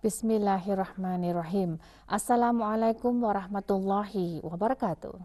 Bismillahirrahmanirrahim. Assalamualaikum warahmatullahi wabarakatuh.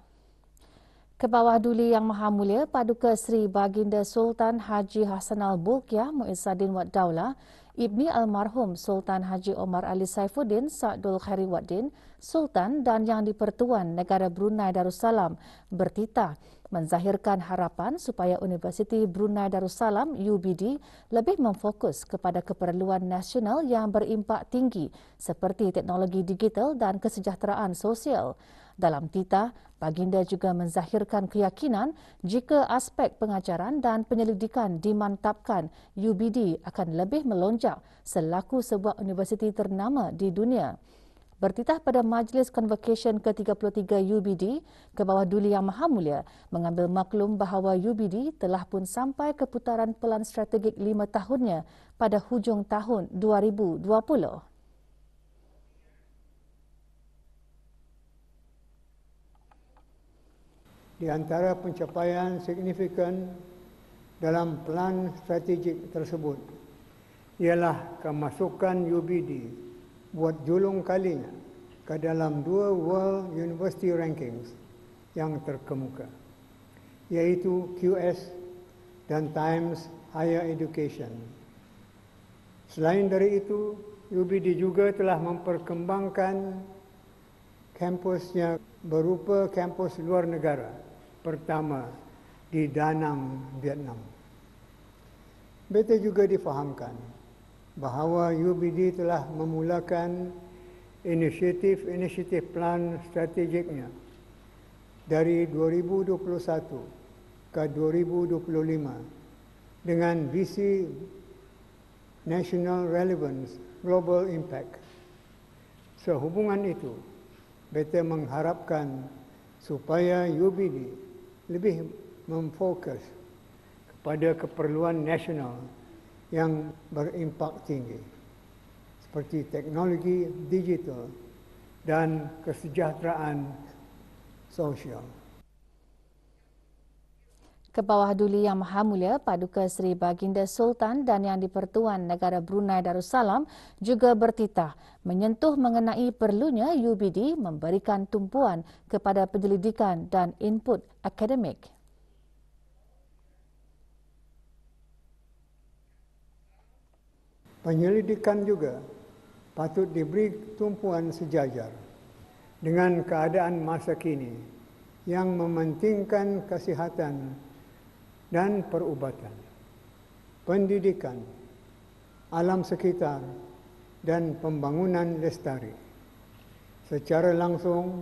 Kebawah Duli Yang Maha Mulia Paduka Seri Baginda Sultan Haji Hassanal Bolkiah Muizzaddin Wad Daulah, Ibni Almarhum Sultan Haji Omar Ali Saifuddin Sa'dul Khairi Waddin, Sultan dan Yang di-Pertuan Negara Brunei Darussalam bertitah menzahirkan harapan supaya Universiti Brunei Darussalam UBD lebih memfokus kepada keperluan nasional yang berimpak tinggi seperti teknologi digital dan kesejahteraan sosial. Dalam titah, Baginda juga menzahirkan keyakinan jika aspek pengajaran dan penyelidikan dimantapkan, UBD akan lebih melonjak selaku sebuah universiti ternama di dunia. Bertitah pada Majlis Convocation ke-33 UBD, Kebawah Duli Yang Maha Mulia mengambil maklum bahawa UBD telah pun sampai ke putaran pelan strategik 5 tahunnya pada hujung tahun 2020. Di antara pencapaian signifikan dalam pelan strategik tersebut ialah kemasukan UBD buat julung kalinya ke dalam 2 World University Rankings yang terkemuka, iaitu QS dan Times Higher Education. Selain dari itu, UBD juga telah memperkembangkan kampusnya berupa kampus luar negara pertama di Da Nang, Vietnam. Beta juga difahamkan bahawa UBD telah memulakan inisiatif pelan strategiknya dari 2021 ke 2025 dengan visi National Relevance Global Impact. Sehubungan itu, beta mengharapkan supaya UBD lebih memfokus kepada keperluan nasional yang berimpak tinggi seperti teknologi digital dan kesejahteraan sosial. Kebawah Duli Yang Maha Mulia Paduka Seri Baginda Sultan dan Yang di-Pertuan Negara Brunei Darussalam juga bertitah menyentuh mengenai perlunya UBD memberikan tumpuan kepada penyelidikan dan input akademik. Penyelidikan juga patut diberi tumpuan sejajar dengan keadaan masa kini yang mementingkan kesihatan dan perubatan, pendidikan, alam sekitar dan pembangunan lestari. Secara langsung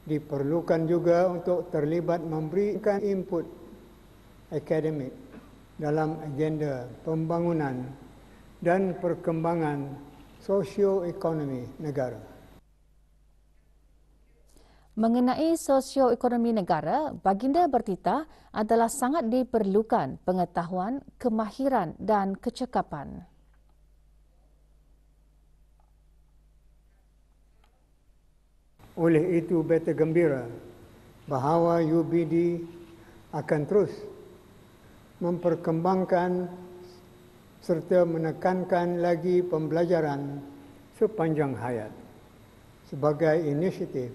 diperlukan juga untuk terlibat memberikan input akademik dalam agenda pembangunan dan perkembangan sosioekonomi negara. Mengenai sosioekonomi negara, Baginda bertitah adalah sangat diperlukan pengetahuan, kemahiran dan kecekapan. Oleh itu, beta gembira bahawa UBD akan terus memperkembangkan serta menekankan lagi pembelajaran sepanjang hayat sebagai inisiatif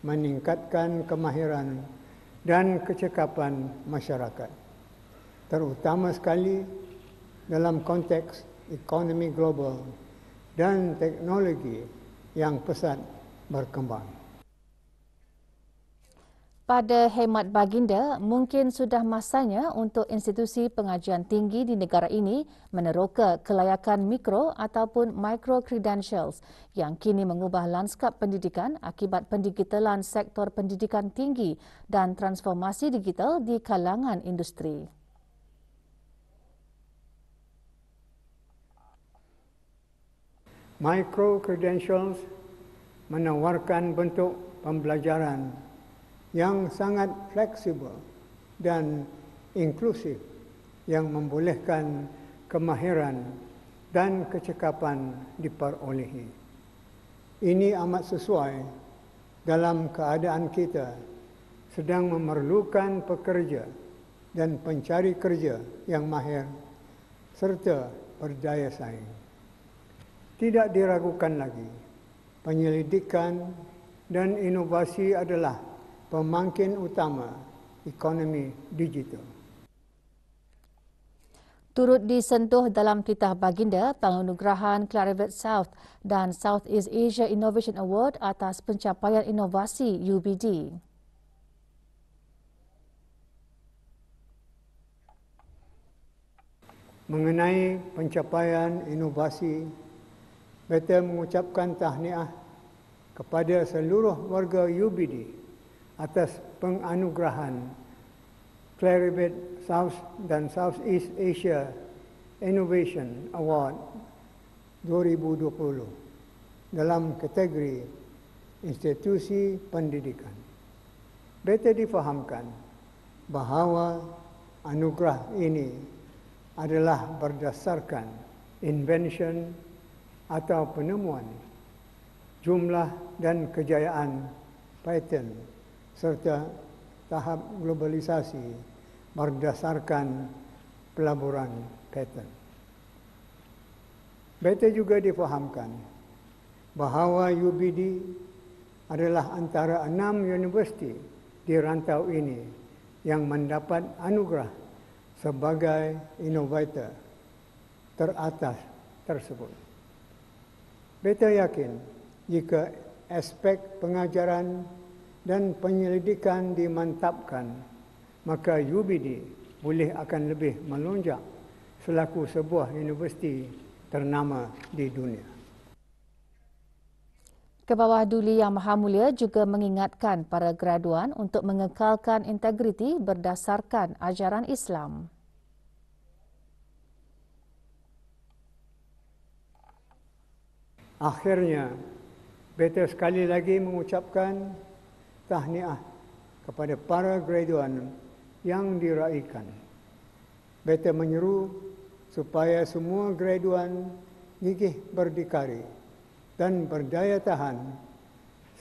meningkatkan kemahiran dan kecekapan masyarakat, terutama sekali dalam konteks ekonomi global dan teknologi yang pesat berkembang. Pada hemat Baginda, mungkin sudah masanya untuk institusi pengajian tinggi di negara ini meneroka kelayakan mikro ataupun micro credentials yang kini mengubah lanskap pendidikan akibat pendigitalan sektor pendidikan tinggi dan transformasi digital di kalangan industri. Micro credentials menawarkan bentuk pembelajaran yang sangat fleksibel dan inklusif yang membolehkan kemahiran dan kecekapan diperolehi. Ini amat sesuai dalam keadaan kita sedang memerlukan pekerja dan pencari kerja yang mahir serta berdaya saing. Tidak diragukan lagi, penyelidikan dan inovasi adalah pemangkin utama ekonomi digital. Turut disentuh dalam titah baginda penganugerahan Clarivate South dan Southeast Asia Innovation Award atas pencapaian inovasi UBD. Mengenai pencapaian inovasi, beta mengucapkan tahniah kepada seluruh warga UBD atas penganugerahan Clarivate South dan Southeast Asia Innovation Award 2020 dalam kategori institusi pendidikan. Beta difahamkan bahawa anugerah ini adalah berdasarkan invention atau penemuan, jumlah dan kejayaan paten serta tahap globalisasi berdasarkan pelaburan paten. Beta juga difahamkan bahawa UBD adalah antara 6 universiti di rantau ini yang mendapat anugerah sebagai inovator teratas tersebut. Beta yakin jika aspek pengajaran dan penyelidikan dimantapkan, maka UBD boleh akan lebih melonjak selaku sebuah universiti ternama di dunia. Kebawah Duli Yang Maha Mulia juga mengingatkan para graduan untuk mengekalkan integriti berdasarkan ajaran Islam. Akhirnya, beta sekali lagi mengucapkan tahniah kepada para graduan yang diraikan. Beta menyeru supaya semua graduan gigih berdikari dan berdaya tahan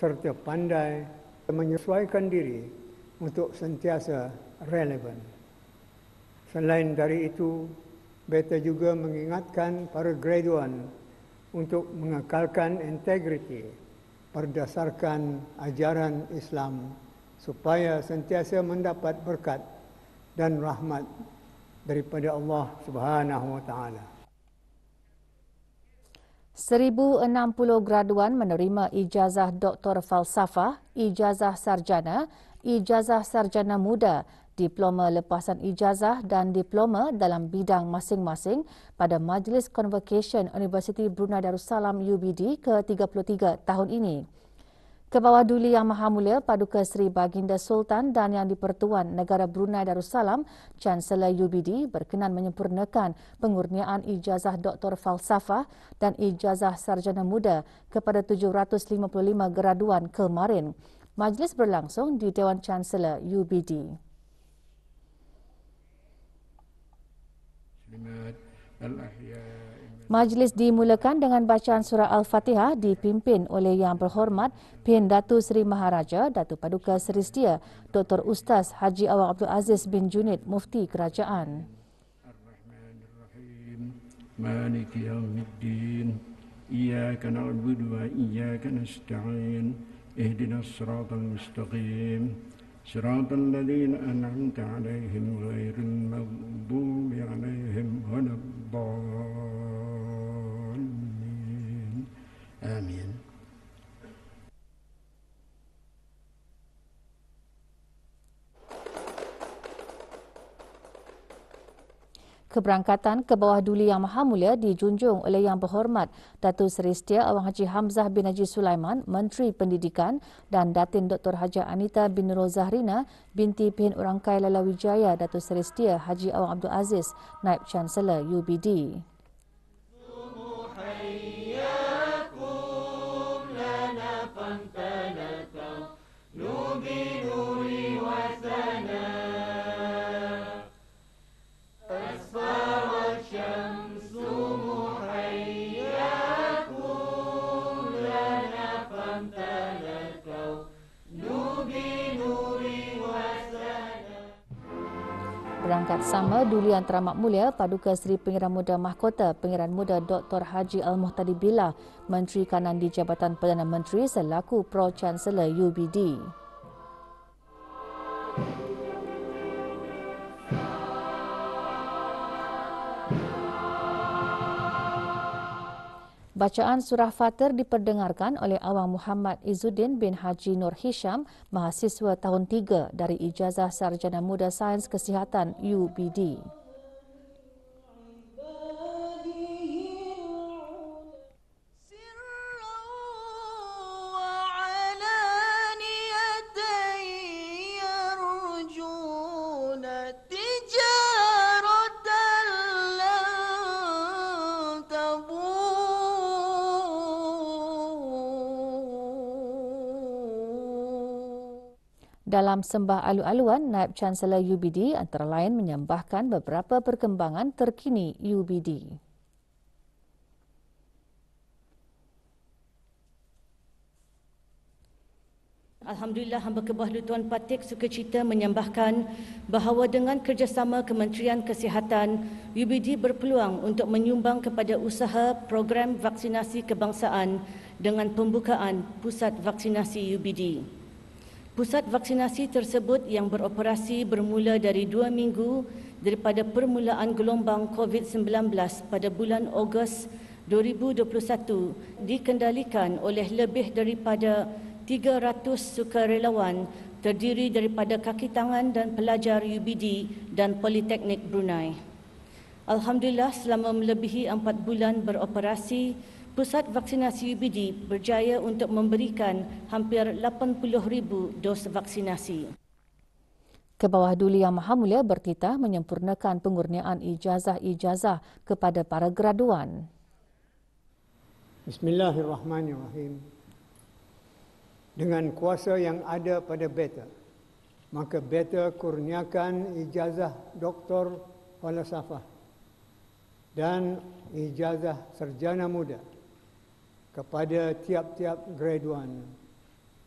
serta pandai menyesuaikan diri untuk sentiasa relevan. Selain dari itu, beta juga mengingatkan para graduan untuk mengekalkan integriti berdasarkan ajaran Islam supaya sentiasa mendapat berkat dan rahmat daripada Allah Subhanahu wa taala. 1,060 graduan menerima ijazah Doktor Falsafah, ijazah sarjana, ijazah sarjana muda, diploma lepasan ijazah dan diploma dalam bidang masing-masing pada Majlis Convocation Universiti Brunei Darussalam UBD ke-33 tahun ini. Kebawah Duli Yang Maha Mulia Paduka Seri Baginda Sultan dan Yang di-Pertuan Negara Brunei Darussalam, Chancellor UBD berkenan menyempurnakan pengurniaan ijazah Doktor Falsafah dan ijazah Sarjana Muda kepada 755 graduan kemarin. Majlis berlangsung di Dewan Chancellor UBD. Majlis dimulakan dengan bacaan surah Al-Fatihah dipimpin oleh Yang Berhormat Pin Datu Seri Maharaja Datuk Paduka Seri Setia Dr. Ustaz Haji Awang Abdul Aziz bin Junid Mufti Kerajaan. Ar-Rahmanir-Rahim Maliki Yawmiddin Iyyaka na'budu wa iyyaka nasta'in Ihdinas siratal mustaqim Siratal ladzina an'amta 'alaihim ghairil maghdubi 'alaihim waladdallin. Amin. Keberangkatan Kebawah Duli Yang Maha Mulia dijunjung oleh Yang Berhormat Datuk Seri Setia Awang Haji Hamzah bin Haji Sulaiman, Menteri Pendidikan, dan Datin Dr. Haji Anita bin Nurul Zahrina, binti Pihin Urangkai Lalawijaya Datuk Seri Setia Haji Awang Abdul Aziz, Naib Chancellor UBD. Perangkat Sama Duli Antara Makmulia Paduka Seri Pengiran Muda Mahkota Pengiran Muda Dr. Haji Al-Muhtadi Billah, Menteri Kanan di Jabatan Perdana Menteri selaku Pro-Chancellor UBD. Bacaan surah Fatir diperdengarkan oleh Awang Muhammad Izzuddin bin Haji Nur Hisham, mahasiswa tahun 3 dari Ijazah Sarjana Muda Sains Kesihatan UBD. Dalam sembah alu-aluan, Naib Chancellor UBD antara lain menyembahkan beberapa perkembangan terkini UBD. Alhamdulillah, hamba kebahlu Tuan Patik sukacita menyembahkan bahawa dengan kerjasama Kementerian Kesihatan, UBD berpeluang untuk menyumbang kepada usaha program vaksinasi kebangsaan dengan pembukaan pusat vaksinasi UBD. Pusat vaksinasi tersebut yang beroperasi bermula dari 2 minggu daripada permulaan gelombang COVID-19 pada bulan Ogos 2021 dikendalikan oleh lebih daripada 300 sukarelawan terdiri daripada kaki tangan dan pelajar UBD dan Politeknik Brunei. Alhamdulillah, selama melebihi 4 bulan beroperasi, Pusat Vaksinasi UBD berjaya untuk memberikan hampir 80,000 dos vaksinasi. Kebawah Duli Yang Maha Mulia bertitah menyempurnakan pengurniaan ijazah-ijazah kepada para graduan. Bismillahirrahmanirrahim. Dengan kuasa yang ada pada beta, maka beta kurniakan ijazah Doktor Falsafah dan ijazah Sarjana Muda kepada tiap-tiap graduan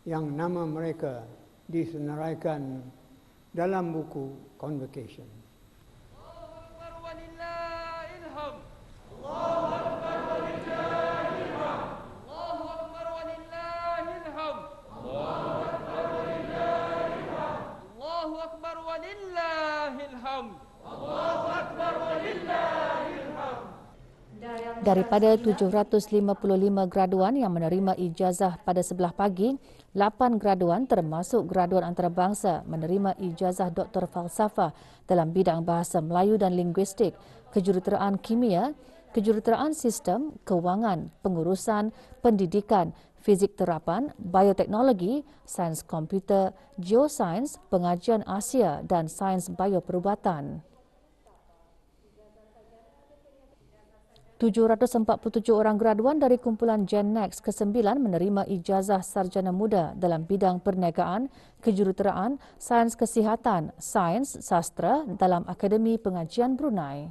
yang nama mereka disenaraikan dalam buku convocation. Allahu Akbar walillahil hamd. Allahu Akbar walillahil hamd. Allahu Akbar walillahil hamd. Allahu Akbar walillahil hamd. Allahu Akbar walillahil hamd. Allahu Akbar walillahil hamd. Daripada 755 graduan yang menerima ijazah pada sebelah pagi, 8 graduan termasuk graduan antarabangsa menerima ijazah Doktor Falsafah dalam bidang bahasa Melayu dan linguistik, kejuruteraan kimia, kejuruteraan sistem, kewangan, pengurusan, pendidikan, fizik terapan, bioteknologi, sains komputer, geosains, pengajian Asia dan sains bioperubatan. 747 orang graduan dari kumpulan Gen Next ke-9 menerima ijazah sarjana muda dalam bidang perniagaan, kejuruteraan, sains kesihatan, sains sastra dalam Akademi Pengajian Brunei.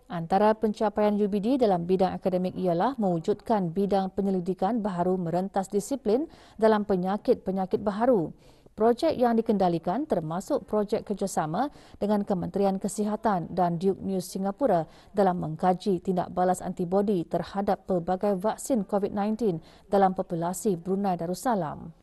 Antara pencapaian UBD dalam bidang akademik ialah mewujudkan bidang penyelidikan baharu merentas disiplin dalam penyakit-penyakit baharu. Projek yang dikendalikan termasuk projek kerjasama dengan Kementerian Kesihatan dan Duke News Singapura dalam mengkaji tindak balas antibodi terhadap pelbagai vaksin COVID-19 dalam populasi Brunei Darussalam.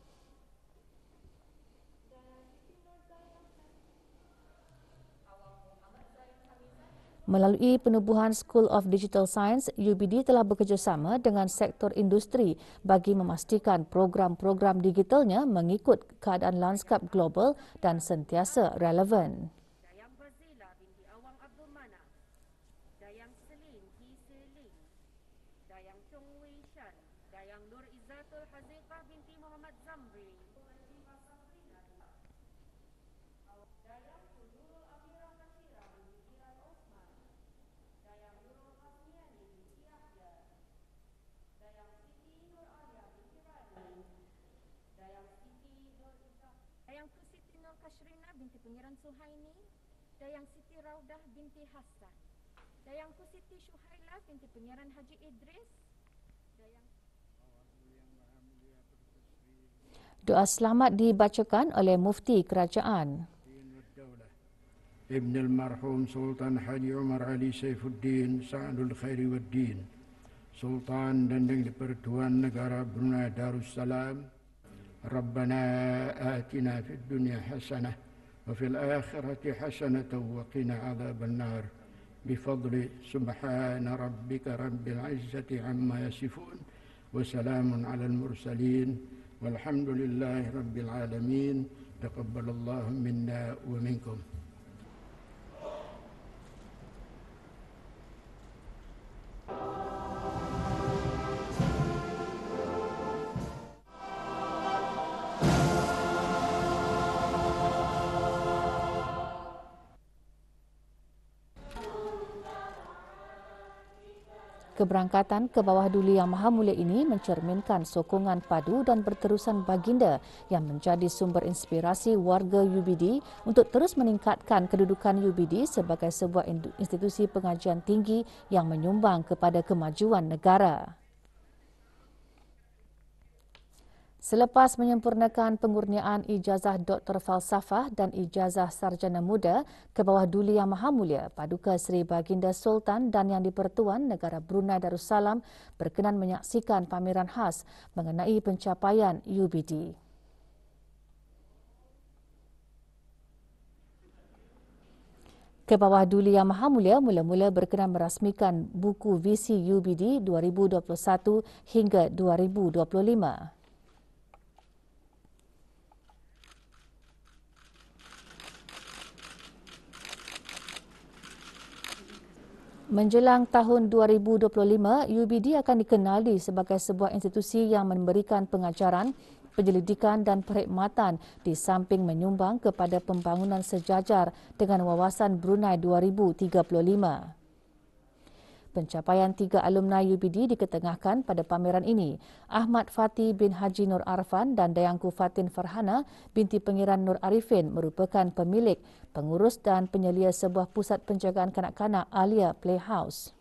Melalui penubuhan School of Digital Science, UBD telah bekerjasama dengan sektor industri bagi memastikan program-program digitalnya mengikut keadaan lanskap global dan sentiasa relevan. Dayang Bazila binti Awang Abdul Manaf, Dayang Selin T. Selin, Dayang Chong Wei Shan, Dayang Nur Izzatul Haziqah binti Muhammad Zamri, Dayang Nurul Amira Kashira binti Iran Osman, Dayang Nurul Hasmiani binti Yahya, Dayang Siti Nur Alia binti Rani, Dayang Siti Nur Izzah, Dayang Tu Siti Nur Kashrina binti Pengiran Suhaini, Dayang Siti Raudah binti Hassan, Dayang Tu Siti Syuhaila binti Pengiran Haji Idris, Dayang Doa selamat dibacakan oleh Mufti Kerajaan. ابن المرحوم سلطان حاجي عمر علي سيف الدين سعد الخير والدين Sultan dan yang di-Persekutuan Negara Brunei Darussalam. Rabbana atina fid dunya hasanah wa fil akhirati hasanah wa qina adzaban nar. Bifadli subhana rabbika rabbil izzati amma yasifun wa salamun alal mursalin walhamdulillahi rabbil alamin. Taqabbalallahu minna wa minkum. Keberangkatan ke bawah duli Yang Maha Mulia ini mencerminkan sokongan padu dan berterusan baginda yang menjadi sumber inspirasi warga UBD untuk terus meningkatkan kedudukan UBD sebagai sebuah institusi pengajian tinggi yang menyumbang kepada kemajuan negara. Selepas menyempurnakan pengurniaan ijazah Doktor Falsafah dan ijazah Sarjana Muda ke bawah duli Yang Maha Mulia, Paduka Seri Baginda Sultan dan Yang di-Persekutuan Negara Brunei Darussalam berkenan menyaksikan pameran khas mengenai pencapaian UBD. Ke bawah duli Yang Maha Mulia mula-mula berkenan merasmikan buku visi UBD 2021 hingga 2025. Menjelang tahun 2025, UBD akan dikenali sebagai sebuah institusi yang memberikan pengajaran, penyelidikan dan perkhidmatan di samping menyumbang kepada pembangunan sejajar dengan wawasan Brunei 2035. Pencapaian 3 alumni UBD diketengahkan pada pameran ini. Ahmad Fatih bin Haji Nur Arfan dan Dayangku Fatin Farhana binti Pengiran Nur Arifin merupakan pemilik, pengurus dan penyelia sebuah pusat penjagaan kanak-kanak Alia Playhouse.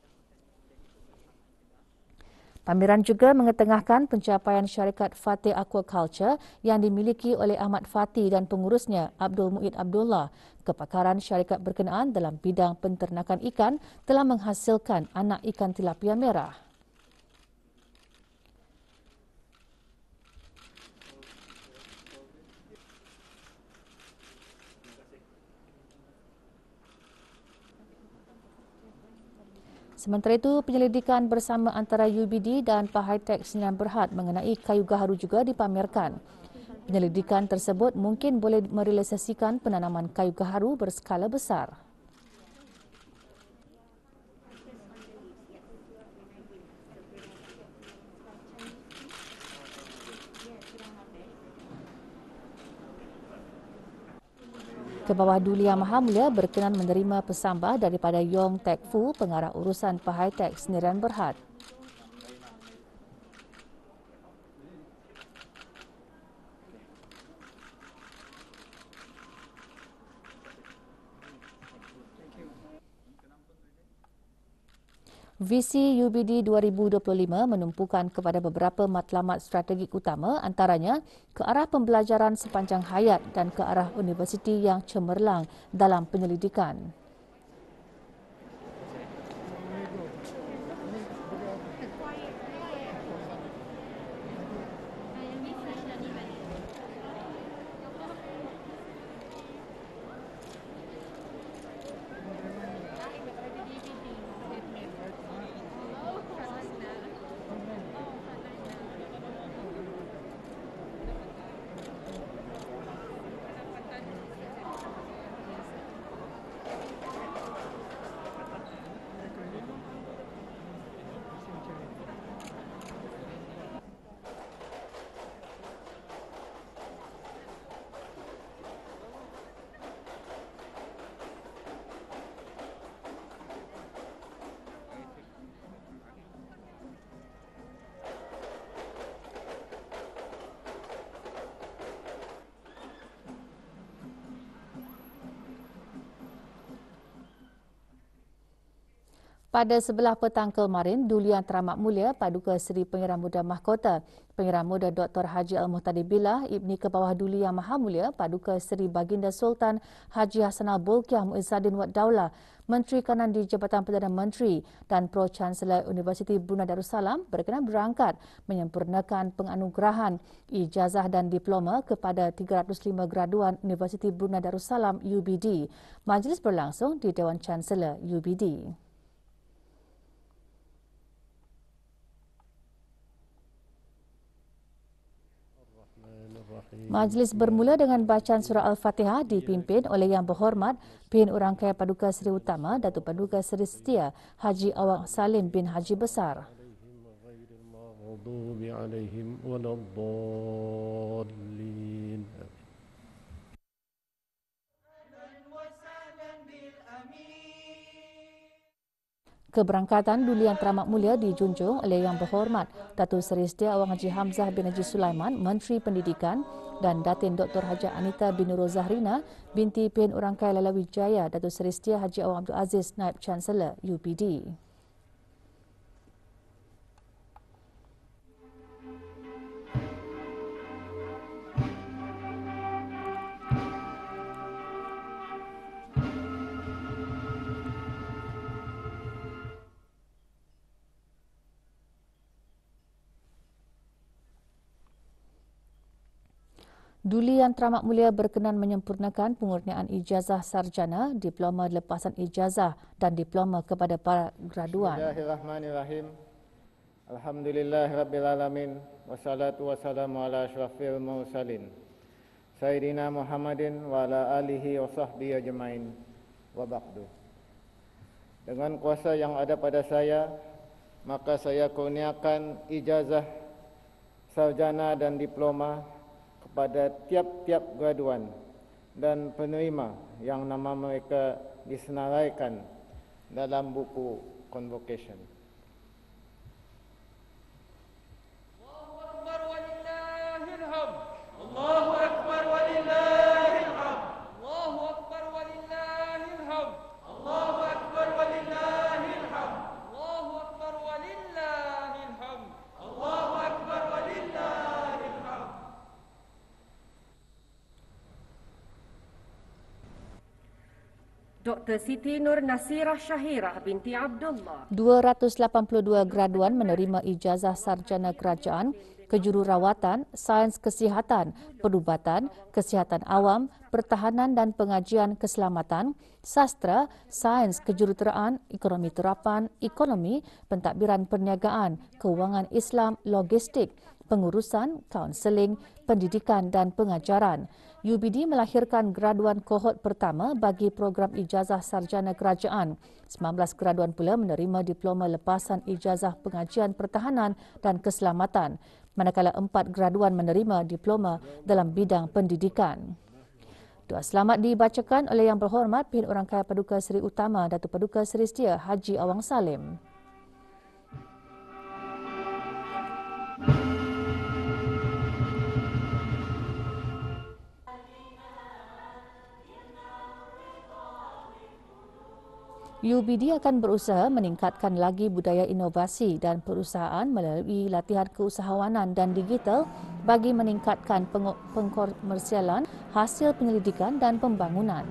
Pameran juga mengetengahkan pencapaian syarikat Fatih Aquaculture yang dimiliki oleh Ahmad Fatih dan pengurusnya Abdul Muid Abdullah. Kepakaran syarikat berkenaan dalam bidang penternakan ikan telah menghasilkan anak ikan tilapia merah. Sementara itu, penyelidikan bersama antara UBD dan Pahaitek Sdn Bhd mengenai kayu gaharu juga dipamerkan. Penyelidikan tersebut mungkin boleh merealisasikan penanaman kayu gaharu berskala besar. Ke bawah duli Yang Maha Mulia berkenan menerima pesambah daripada Yong Tek Fu, pengarah urusan Pahaitek Sdn Bhd. Visi UBD 2025 menumpukan kepada beberapa matlamat strategik utama, antaranya ke arah pembelajaran sepanjang hayat dan ke arah universiti yang cemerlang dalam penyelidikan. Pada sebelah petang kemarin, Duli Yang Teramat Mulia Paduka Seri Pengiran Muda Mahkota, Pengiran Muda Dr. Haji Al-Muhtadi Billah, Ibni Kebawah Duli Yang Maha Mulia Paduka Seri Baginda Sultan Haji Hassanal Bolkiah Muizzaddin Wad Daulah, Menteri Kanan di Jabatan Perdana Menteri dan Pro-Chancellor Universiti Brunei Darussalam berkenan berangkat menyempurnakan penganugerahan ijazah dan diploma kepada 305 graduan Universiti Brunei Darussalam UBD. Majlis berlangsung di Dewan Chancellor UBD. Majlis bermula dengan bacaan surah Al-Fatihah dipimpin oleh Yang Berhormat Pin Orang Kaya Paduka Seri Utama Datuk Paduka Seri Setia Haji Awang Salim bin Haji Besar. Keberangkatan Duli Yang Teramat Mulia dijunjung oleh Yang Berhormat Datuk Seri Sedia Awang Haji Hamzah bin Haji Sulaiman, Menteri Pendidikan, dan Datin Dr. Haji Anita bin Nurul Zahrina, binti Pin Orang Kaya Lala Wijaya, Datuk Seri Sedia Haji Awang Abdul Aziz, Naib Chancellor UPD. Duli Yang Teramat Mulia berkenan menyempurnakan pengurniaan ijazah sarjana, diploma lepasan ijazah dan diploma kepada para graduan. Bismillahirrahmanirrahim. Alhamdulillahirrabbilalamin. Wassalatu wassalamu ala asyrafil mursalin. Sayyidina Muhammadin wa ala alihi wa sahbihi ajmain. Wa ba'du. Dengan kuasa yang ada pada saya, maka saya kurniakan ijazah sarjana dan diploma kepada tiap-tiap graduan dan penerima yang nama mereka disenaraikan dalam buku convocation. Allahu Akbar walillahil hamd. Allahu Akbar walillahil hamd. Allahu Akbar walillahil hamd. Allahu Akbar walillahil hamd. Allahu Akbar walillahil hamd. Allahu Akbar walillahil hamd. Dr. Siti Nur Nasirah Syahirah binti Abdullah. 282 graduan menerima ijazah sarjana kerajaan, kejururawatan, sains kesihatan, perubatan, kesihatan awam, pertahanan dan pengajian keselamatan, sastra, sains kejuruteraan, ekonomi terapan, ekonomi, pentadbiran perniagaan, kewangan Islam, logistik, pengurusan, kaunseling, pendidikan dan pengajaran. UBD melahirkan graduan kohort pertama bagi program ijazah sarjana kerajaan. 19 graduan pula menerima diploma lepasan ijazah pengajian pertahanan dan keselamatan, manakala 4 graduan menerima diploma dalam bidang pendidikan. Doa selamat dibacakan oleh Yang Berhormat Pihak Orang Kaya Paduka Seri Utama Datuk Paduka Seri Setia Haji Awang Salim. UBD akan berusaha meningkatkan lagi budaya inovasi dan perusahaan melalui latihan keusahawanan dan digital bagi meningkatkan pengkomersialan hasil penyelidikan dan pembangunan.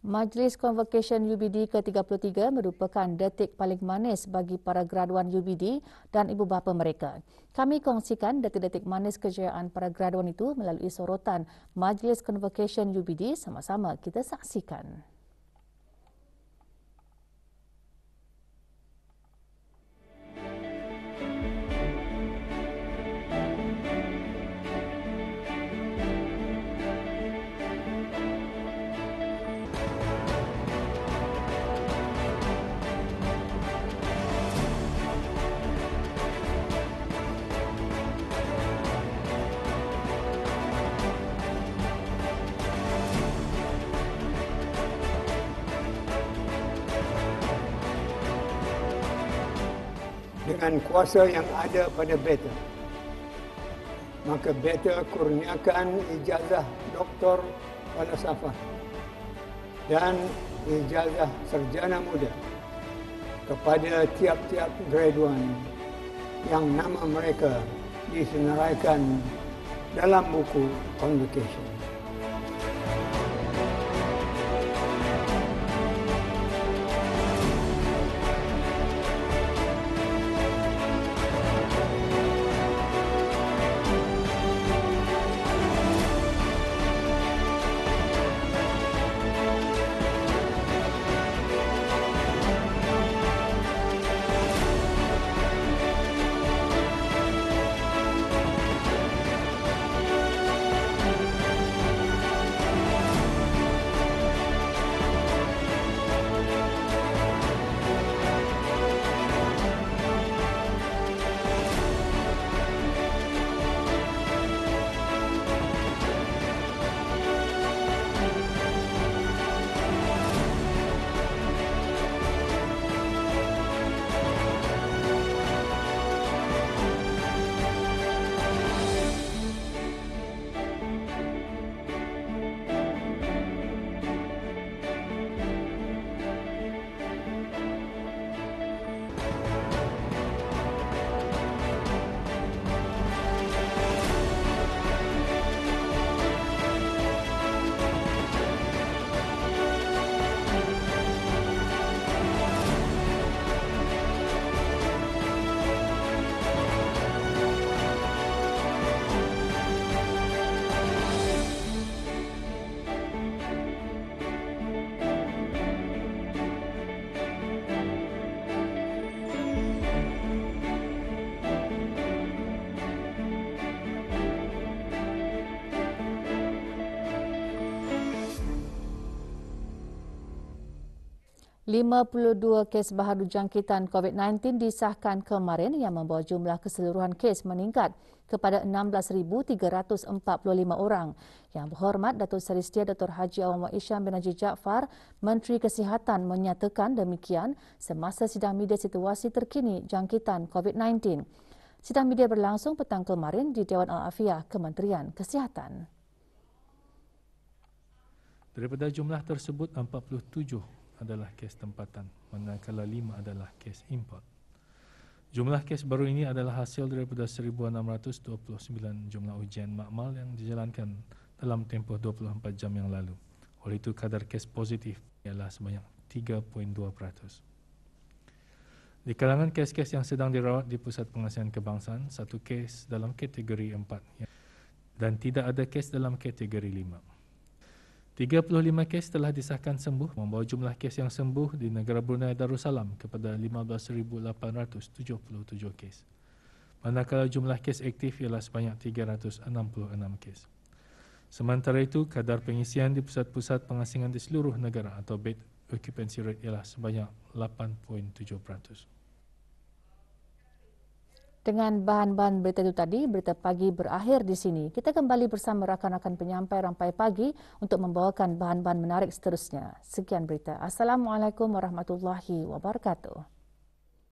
Majlis Convocation UBD ke-33 merupakan detik paling manis bagi para graduan UBD dan ibu bapa mereka. Kami kongsikan detik-detik manis kejayaan para graduan itu melalui sorotan Majlis Convocation UBD, sama-sama kita saksikan. dengan kuasa yang ada pada beta. Maka beta kurniakan ijazah doktor falsafah dan ijazah sarjana muda kepada tiap-tiap graduan yang nama mereka disenaraikan dalam buku Convocation. ...52 kes baharu jangkitan COVID-19 disahkan kemarin yang membawa jumlah keseluruhan kes meningkat kepada 16,345 orang. Yang Berhormat Datuk Seri Setia Dr. Haji Awang Isham bin Haji Jaafar, Menteri Kesihatan menyatakan demikian semasa sidang media situasi terkini jangkitan COVID-19. Sidang media berlangsung petang kemarin di Dewan Al-Afiah Kementerian Kesihatan. Daripada jumlah tersebut, 47 adalah kes tempatan, manakala 5 adalah kes import. Jumlah kes baru ini adalah hasil daripada 1,629 jumlah ujian makmal yang dijalankan dalam tempoh 24 jam yang lalu. Oleh itu, kadar kes positif ialah sebanyak 3.2%. Di kalangan kes-kes yang sedang dirawat di Pusat Pengasihan Kebangsaan, 1 kes dalam kategori 4 dan tidak ada kes dalam kategori 5. 35 kes telah disahkan sembuh, membawa jumlah kes yang sembuh di negara Brunei Darussalam kepada 15,877 kes. Manakala jumlah kes aktif ialah sebanyak 366 kes. Sementara itu, kadar pengisian di pusat-pusat pengasingan di seluruh negara atau bed occupancy rate ialah sebanyak 8.7%. Dengan bahan-bahan berita itu tadi, berita pagi berakhir di sini. Kita kembali bersama rakan-rakan penyampai Rampai Pagi untuk membawakan bahan-bahan menarik seterusnya. Sekian berita. Assalamualaikum warahmatullahi wabarakatuh.